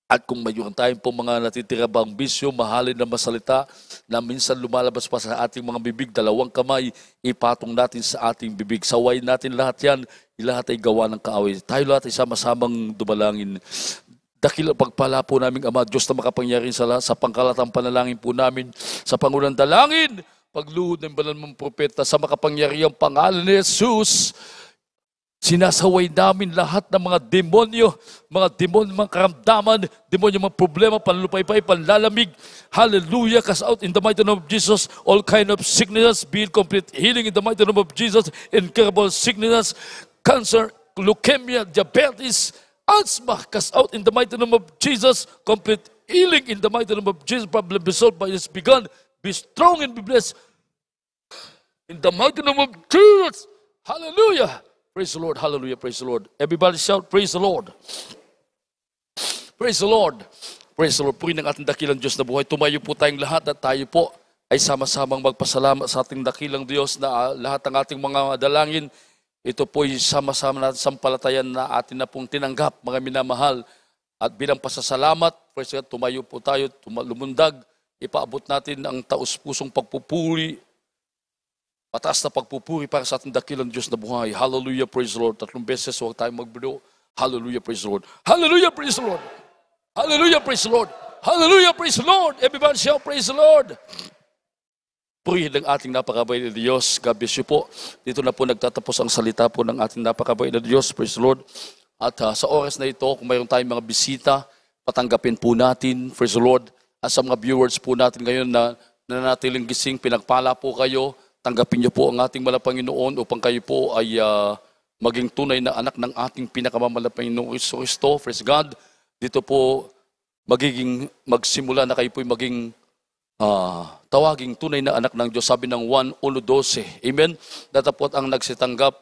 At kung mayroon tayong po mga natitira bang bisyo, mahalin na masalita na minsan lumalabas pa sa ating mga bibig, dalawang kamay, ipatong natin sa ating bibig. Saway natin lahat yan, lahat ay gawa ng kaaway. Tayo lahat ay sama-samang dumalangin. Dakila pagpala po naming Ama, Diyos na makapangyarihan sa lahat, sa pangkalatang panalangin po namin, sa Pangulang Dalangin, pagluhod ng banal mong propeta, sa makapangyarihang pangalan ni Jesus, sinasaway namin lahat ng mga demonyo, mga karamdaman, demonyo, mga problema, panlupaypay, panlalamig. Hallelujah, cast out in the mighty name of Jesus, all kind of sicknesses, be it complete healing in the mighty name of Jesus, incurable sicknesses, cancer, leukemia, diabetes, asthma, cast out in the mighty name of Jesus, complete healing in the mighty name of Jesus, problem be solved by His begun, be strong and be blessed in the mighty name of Jesus. Hallelujah. Praise the Lord. Hallelujah. Praise the Lord. Everybody shout, praise the Lord. Praise the Lord. Praise the Lord. Purihin ng ating dakilang Diyos na buhay. Tumayo po tayong lahat at tayo po ay sama-samang magpasalamat sa ating dakilang Diyos na lahat ng ating mga dalangin, ito po ay sama-sama natin sampalatayan na atin na pong tinanggap, mga minamahal. At bilang pasasalamat, praise God, tumayo po tayo, lumundag, ipaabot natin ang taus-pusong pagpupuri, mataas na pagpupuri para sa ating dakilang Diyos na buhay. Hallelujah, praise the Lord. 3 beses, huwag tayong magbido. Hallelujah, praise the Lord. Hallelujah, praise the Lord. Hallelujah, praise the Lord. Hallelujah, praise the Lord. Everybody shout, praise the Lord. Purihin ng ating napakabait na Diyos. God bless you po. Dito na po nagtatapos ang salita po ng ating napakabait na Diyos. Praise the Lord. At sa oras na ito, kung mayroon tayong mga bisita, patanggapin po natin. Praise the Lord. At sa mga viewers po natin ngayon na nanatiling gising, pinagpala po kayo. Tanggapin niyo po ang ating Panginoon upang kayo po ay maging tunay na anak ng ating pinakamamalaking Kristo. Praise God. Dito po magsimula na kayo po maging tawaging tunay na anak ng Diyos. Sabi ng 1:12. Amen. Datapot ang nagsitanggap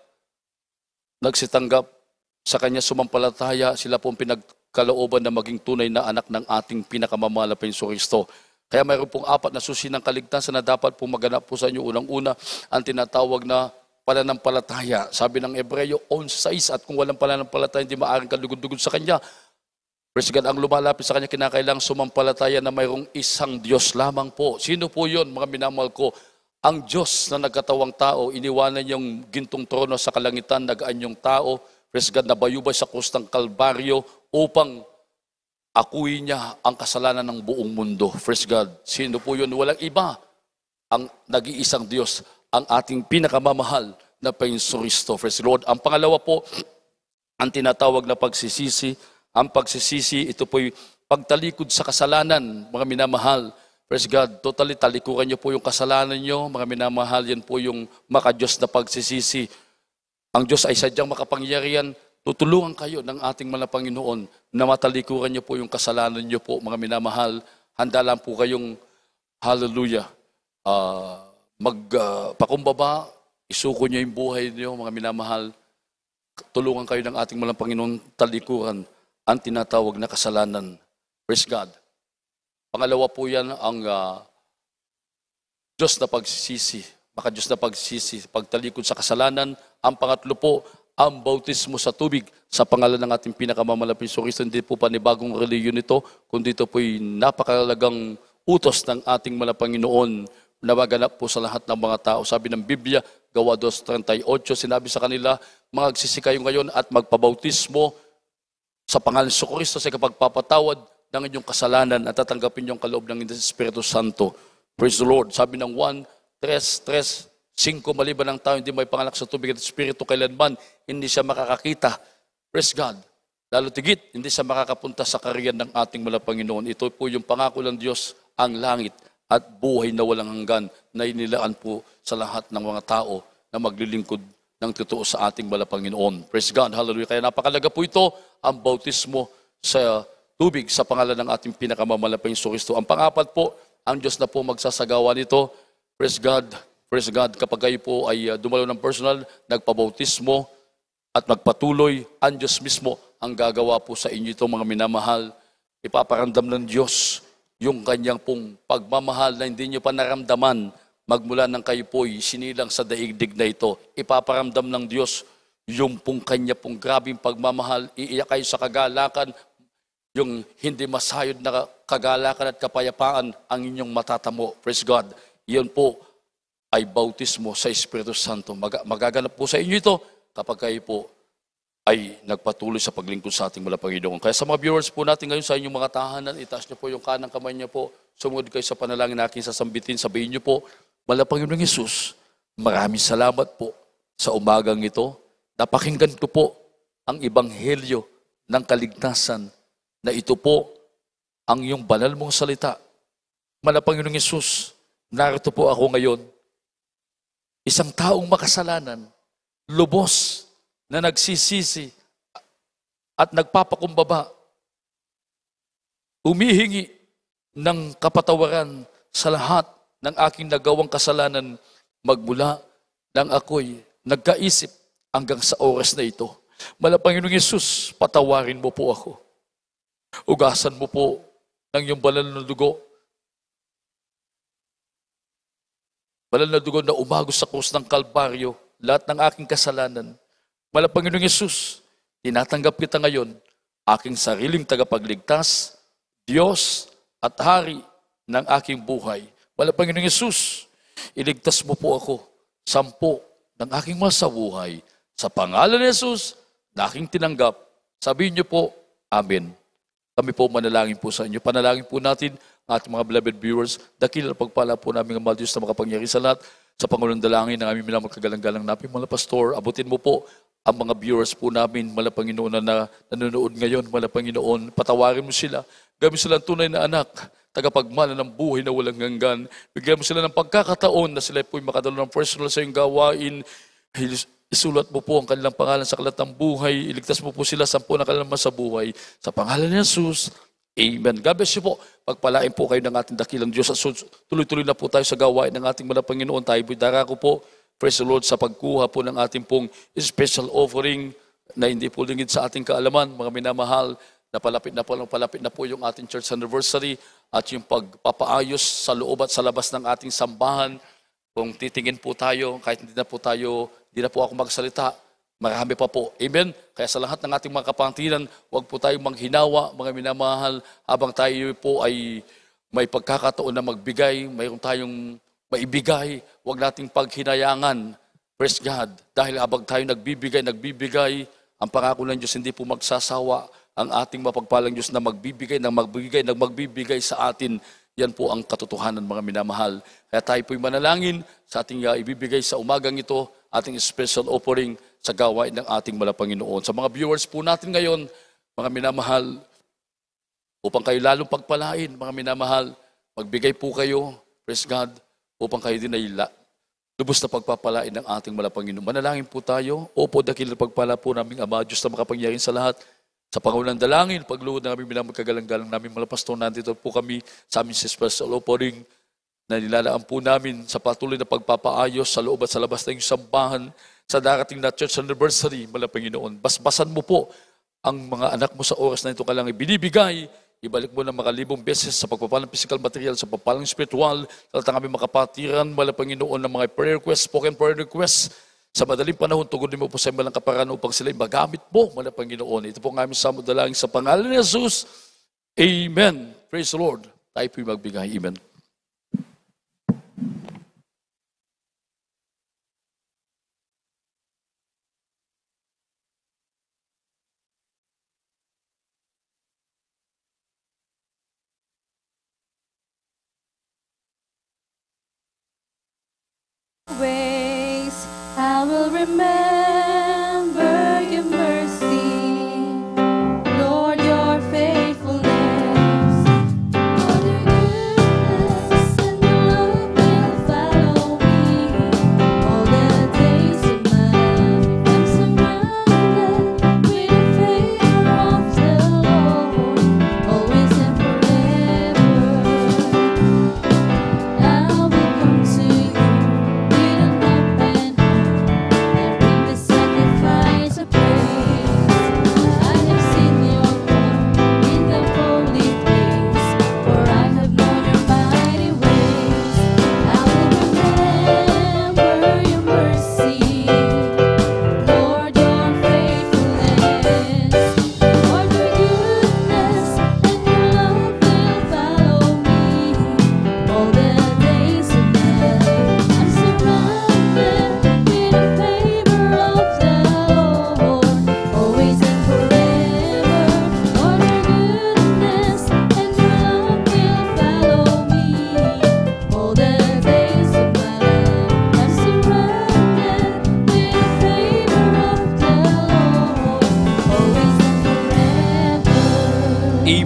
sa kanya sumampalataya, sila po pinagkalooban na maging tunay na anak ng ating pinakamamalaking Kristo. Kaya mayroon pong 4 na susi ng kaligtasan na dapat pong maganap po sa inyo. Unang-una, ang tinatawag na pananampalataya. Sabi ng Hebreo 11:6, at kung walang pananampalataya, hindi maaaring kalugod-lugod sa Kanya. Praise God, ang lumalapit sa Kanya, kinakailangang sumampalataya na mayroong isang Diyos lamang po. Sino po yun, mga minamahal ko? Ang Diyos na nagkatawang tao, iniwanan yung gintong trono sa kalangitan, nag-anyong tao. Praise God, nabayubay sa krus ng Kalbaryo upang akuin niya ang kasalanan ng buong mundo. Praise God. Sino po yun? Walang iba. Ang nag-iisang Diyos, ang ating pinakamamahal na Panginoong Kristo. Praise the Lord. Ang pangalawa po, ang tinatawag na pagsisisi. Ang pagsisisi, ito po'y pagtalikod sa kasalanan, mga minamahal. Praise God. Totally, talikuran niyo po yung kasalanan niyo, mga minamahal. Yan po yung maka-Diyos na pagsisisi. Ang Diyos ay sadyang makapangyarihan. Tutulungan kayo ng ating Panginoon na matalikuran niyo po yung kasalanan niyo po, mga minamahal. Handa lang po kayong, hallelujah, magpakumbaba, isuko niyo yung buhay niyo, mga minamahal. Tulungan kayo ng ating Panginoon talikuran ang tinatawag na kasalanan. Praise God. Pangalawa po yan ang Diyos na pagsisisi. Maka Diyos na pagsisisi, pagtalikod sa kasalanan. Ang pangatlo po, ang bautismo sa tubig sa pangalan ng ating pinakamamalaking Kristo. Hindi po panibagong reliyon ito, kundi ito po'y napakalagang utos ng ating Panginoon na maganap po sa lahat ng mga tao. Sabi ng Biblia, Gawa 2:38, sinabi sa kanila, magsisi kayo ngayon at magpabautismo sa pangalan ng Kristo sa kapagpapatawad ng inyong kasalanan at tatanggapin yung kaloob ng Espiritu Santo. Praise the Lord. Sabi ng 1:3:5, maliban ng tao, hindi may panganak sa tubig at Espiritu kailanman, hindi siya makakakita. Praise God. Lalo tigit, hindi siya makakapunta sa kariyan ng ating Panginoon. Ito po yung pangako ng Diyos, ang langit at buhay na walang hanggan na inilaan po sa lahat ng mga tao na maglilingkod ng totoo sa ating Panginoon. Praise God. Hallelujah. Kaya napakalaga po ito, ang bautismo sa tubig sa pangalan ng ating pinakamamalaking Kristo. Ang pang-apat po, ang Diyos na po magsasagawa nito. Praise God, kapag kayo po ay dumalo ng personal, nagpabautismo at magpatuloy, ang Diyos mismo ang gagawa po sa inyo itong mga minamahal. Ipaparamdam ng Diyos yung kanyang pong pagmamahal na hindi nyo pa naramdaman magmula ng kayo po'y sinilang sa daigdig na ito. Ipaparamdam ng Diyos yung pong kanya pong grabing pagmamahal. Iiyak kayo sa kagalakan, yung hindi masayod na kagalakan at kapayapaan ang inyong matatamo. Praise God. Iyon po ay bautismo sa Espiritu Santo. Magaganap po sa inyo ito kapag kayo po ay nagpatuloy sa paglingkod sa ating mga Panginoon. Kaya sa mga viewers po natin ngayon sa inyong mga tahanan, itaas niyo po yung kanang kamay niyo po, sumunod kayo sa panalangin na aking sasambitin, sabihin niyo po, Mahal na Panginoong Hesus, maraming salamat po sa umagang ito. Napakinggan ko po ang ebanghelyo ng kaligtasan na ito po ang iyong banal mong salita. Mahal na Panginoong Hesus, narito po ako ngayon, isang taong makasalanan, lubos na nagsisisi at nagpapakumbaba, humihingi ng kapatawaran sa lahat ng aking nagawang kasalanan magmula nang ako'y nagkaisip hanggang sa oras na ito. Mahal na Panginoong Hesus, patawarin mo po ako. Ugasan mo po ng iyong banal na dugo. Banal na dugo na umagos sa krus ng Kalbaryo, lahat ng aking kasalanan. Mahal na Panginoong Hesus, tinatanggap kita ngayon, aking sariling tagapagligtas, Diyos at Hari ng aking buhay. Mahal na Panginoong Hesus, iligtas mo po ako, sampo ng aking mahal sa buhay. Sa pangalan ni Hesus, na aking tinanggap, sabihin niyo po, Amen. Kami po manalangin po sa inyo. Panalangin po natin ang ating mga beloved viewers. Dakil na pagpala po namin ang mahal Diyos na makapangyari sa lahat. Sa Pangulong dalangin ng aming minamagkagalang-galang namin, mga pastor, abutin mo po ang mga viewers po namin, mala Panginoon na nanonood ngayon, mala Panginoon, patawarin mo sila. Gawin sila ang tunay na anak, tagapagmana ng buhay na walang hanggan. Bigyan mo sila ng pagkakataon na sila po'y makadalo ng personal sa iyong gawain. Isulat mo po ang kanilang pangalan sa kalat ng buhay. Iligtas mo po sila sampu na kanilang sa buhay. Sa pangalan ni Jesus, Amen. God bless you po. Pagpalain po kayo ng ating dakilang Diyos. At tuloy-tuloy na po tayo sa gawain ng ating mga Panginoon. Tayo po'y darako po. Praise the Lord sa pagkuha po ng ating pong special offering na hindi po lingid sa ating kaalaman. Mga minamahal, na palapit na po yung ating church anniversary at yung pagpapaayos sa loob at sa labas ng ating sambahan. Kung titingin po tayo, kahit hindi na po ako magsalita, marami pa po. Amen? Kaya sa lahat ng ating mga kapangtiran, huwag po tayong manghinawa, mga minamahal, habang tayo po ay may pagkakataon na magbigay, mayroon tayong maibigay, huwag nating paghinayangan. Praise God. Dahil habang tayo nagbibigay, ang pangako ng Diyos hindi po magsasawa. Ang ating mapagpalang Diyos na magbibigay sa atin. Yan po ang katotohanan, mga minamahal. Kaya tayo po'y manalangin sa ating ibibigay sa umagang ito, ating special offering sa gawain ng ating mahal Panginoon. Sa mga viewers po natin ngayon, mga minamahal, upang kayo lalong pagpalain, mga minamahal, magbigay po kayo, praise God, upang kayo din ay lubos na pagpapalain ng ating mahal Panginoon. Manalangin po tayo. Opo, dakil na pagpala po naming Ama, Diyos na makapangyarihan sa lahat. Sa Pangulang dalangin, pagluhod na kami minamagkagalang-galang namin mga pastor, nandito po kami sa aming special offering na nilalaan po namin sa patuloy na pagpapaayos sa loob at sa labas ng sambahan sa darating na church anniversary, mahal Panginoon. Basbasan mo po ang mga anak mo sa oras na ito kalang ibinibigay. Ibalik mo ng mga libong beses sa pagpapalang physical material, sa pagpapalang spiritual, sa lahat ng aming makapatiran, mahal Panginoon, ng mga prayer requests, spoken prayer requests. Sa madaling panahon, tugunin mo po sa ilang kaparaan upang sila'y magamit mo, mahal Panginoon. Ito po ang aming samudalangin sa pangalan ni Jesus. Amen. Praise the Lord. Tayo po'y magbigay. Amen. Ways I will remember your mercy, Lord, your faithfulness. Lord, your goodness and your love will follow me all the days of my life. I'm surrounded with the favor of the Lord, always and forever. I will come to you.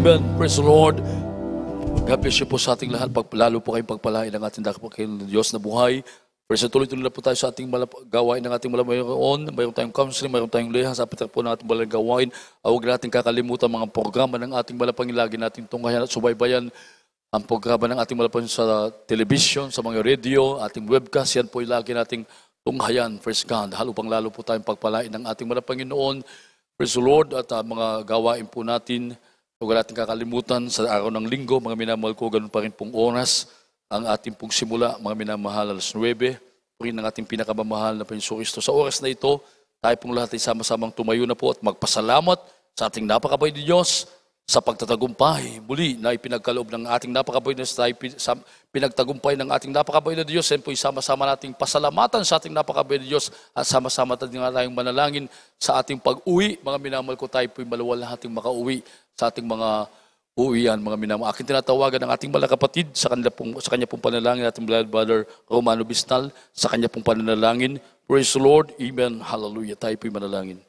Amen. Praise the Lord. God bless you po sa ating lahat. Lalo po kayong pagpalain ng ating dakapagkain ng Diyos na buhay. Praise tuloy-tuloy na po tayo sa ating gawain ng ating malamayroon. Mayroon tayong counseling, mayroon tayong leha. Sa apitak po ng ating malang gawain. Huwag natin kakalimutan mga programa ng ating malapangin. Lagi natin tunghayan at subaybayan ang programa ng ating malapangin sa television, sa mga radio, ating webcast. Yan po lagi nating tunghayan. Praise God. Halo pang lalo po tayong pagpalain ng ating malapangin noon. Praise the Lord. At mga gawain po natin. Huwag natin kakalimutan sa araw ng linggo, mga minamahal ko, ganun pa rin pong oras, ang ating pong simula, mga minamahal, alas 9, rin ang ating pinakamamahal na Panginoong Kristo. Sa oras na ito, tayo pong lahat ay sama-samang tumayo na po at magpasalamat sa ating napakabay ni Diyos sa pagtatagumpay. Muli na ipinagkaloob ng ating napakabay na pinagtagumpay ng ating napakabay na Diyos. Yan po sama-sama nating pasalamatan sa ating napakabay na Diyos at sama-sama tayong manalangin sa ating pag-uwi. Mga minamahal ko, tayo po'y maluwal na ating makauwi sa ating mga uwian, mga minamahal. Aking tinatawagan ng ating mga kapatid sa kanya pong panalangin, ating brother Romano Bistal, sa kanya pong panalangin. Praise the Lord. Amen. Hallelujah. Tayo po'y manalangin.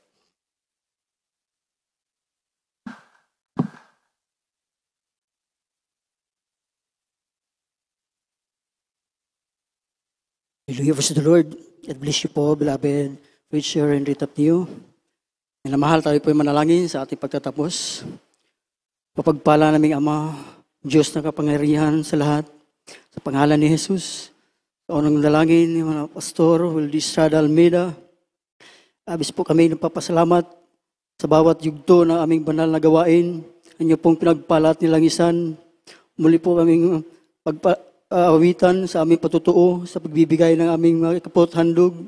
Hallelujah, praise the Lord. God bless you po, beloved preacher and read up to you. Minamahal, tayo po manalangin sa ating pagtatapos. Papagpala naming Ama, Diyos na kapangyarihan sa lahat, sa pangalan ni Jesus. Sa unang dalangin ni mga Pastor Wildy Estrada Almeida, abis po kami nagpapasalamat sa bawat yugto ng aming banal na gawain. Ang inyo pong pinagpalat nilangisan. Muli po kaming awitan sa aming patutuo, sa pagbibigay ng aming mga kapot-handog,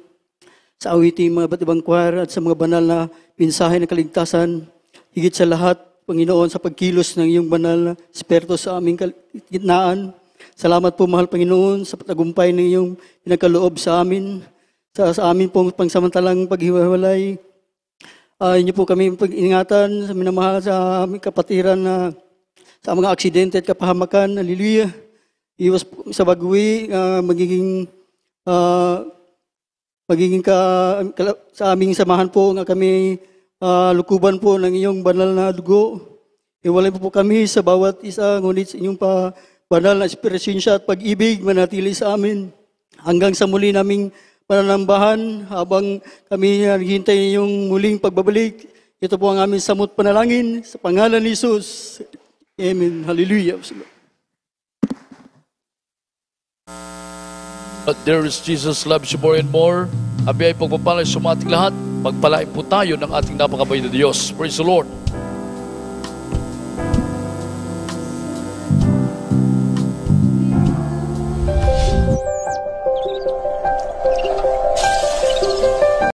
sa awiting mga iba't ibang choir at sa mga banal na mensahe ng kaligtasan. Higit sa lahat, Panginoon, sa pagkilos ng iyong banal na Espiritu sa aming gitnaan. Salamat po, mahal Panginoon, sa patagumpay ng iyong pinagkaloob sa amin, sa amin pong pangsamantalang paghiwalay. Inyo po kami pag-ingatan sa minamahal sa aming kapatiran na sa mga aksidente at kapahamakan. Hallelujah. Iwas po sa bagwi, magiging sa aming samahan po nga kami lukuban po ng iyong banal na dugo. Iwalay po kami sa bawat isa, ngunit sa inyong banal na presensya at pag-ibig manatili sa amin. Hanggang sa muli naming pananambahan, habang kami naghihintay yung muling pagbabalik. Ito po ang aming samot panalangin sa pangalan ni Jesus. Amen. Hallelujah. But there is Jesus loves you more and more. Abi ay pagpapalay sa ating lahat. Pagpalain po tayo ng ating napakabay na Diyos. Praise the Lord.